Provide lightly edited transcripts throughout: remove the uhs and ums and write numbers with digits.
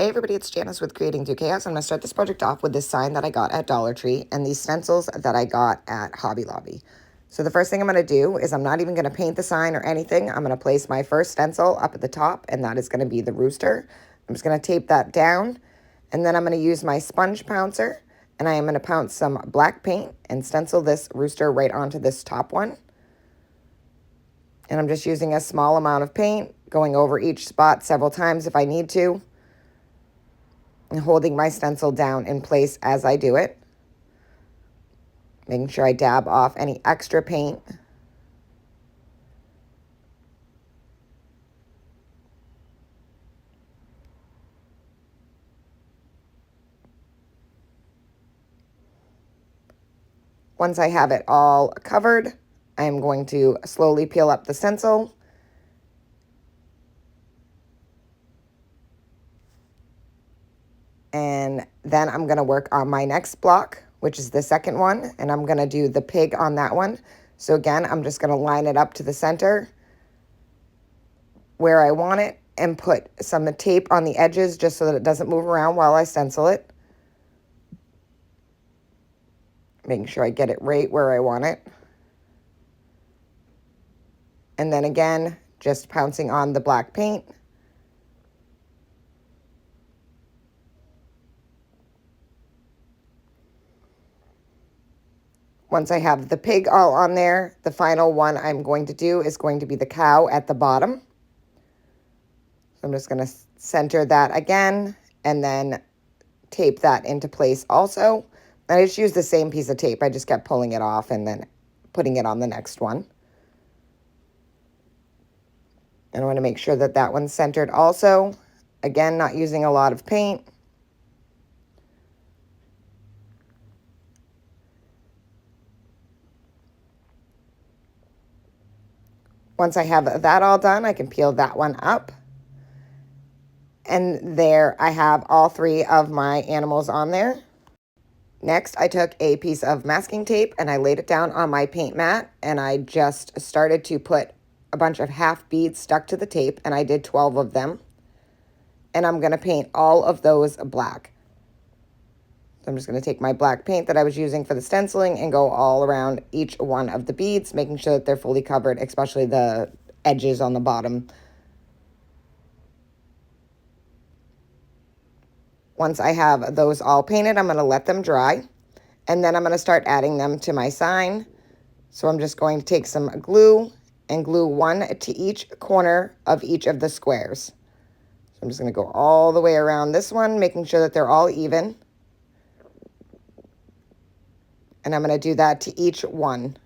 Hey everybody, it's Janice with Creating Through Chaos. I'm going to start this project off with this sign that I got at Dollar Tree and these stencils that I got at Hobby Lobby. So the first thing I'm going to do is I'm not even going to paint the sign or anything. I'm going to place my first stencil up at the top, and that is going to be the rooster. I'm just going to tape that down, and then I'm going to use my sponge pouncer, and I am going to pounce some black paint and stencil this rooster right onto this top one. And I'm just using a small amount of paint, going over each spot several times if I need to, and holding my stencil down in place as I do it, making sure I dab off any extra paint. Once I have it all covered, I'm going to slowly peel up the stencil. And then I'm going to work on my next block, which is the second one, and I'm going to do the pig on that one. So again, I'm just going to line it up to the center where I want it and put some tape on the edges just so that it doesn't move around while I stencil it. Making sure I get it right where I want it. And then again, just pouncing on the black paint. Once I have the pig all on there, the final one I'm going to do is going to be the cow at the bottom. So I'm just going to center that again and then tape that into place also. I just used the same piece of tape. I just kept pulling it off and then putting it on the next one. And I want to make sure that that one's centered also. Again, not using a lot of paint. Once I have that all done, I can peel that one up. And there I have all three of my animals on there. Next, I took a piece of masking tape and I laid it down on my paint mat, and I just started to put a bunch of half beads stuck to the tape, and I did 12 of them. And I'm going to paint all of those black. So I'm just going to take my black paint that I was using for the stenciling and go all around each one of the beads, making sure that they're fully covered, especially the edges on the bottom. Once I have those all painted, I'm going to let them dry, and then I'm going to start adding them to my sign. So I'm just going to take some glue and glue one to each corner of each of the squares. So I'm just going to go all the way around this one, making sure that they're all even. And I'm going to do that to each one.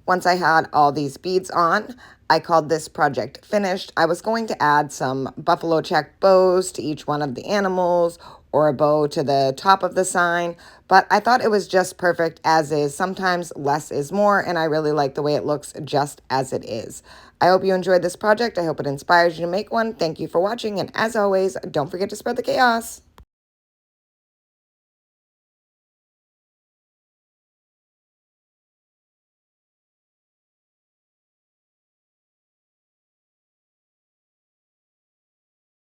Once I had all these beads on, I called this project finished. I was going to add some buffalo check bows to each one of the animals or a bow to the top of the sign, but I thought it was just perfect as is. Sometimes less is more, and I really like the way it looks just as it is. I hope you enjoyed this project. I hope it inspires you to make one. Thank you for watching, and as always, don't forget to spread the chaos.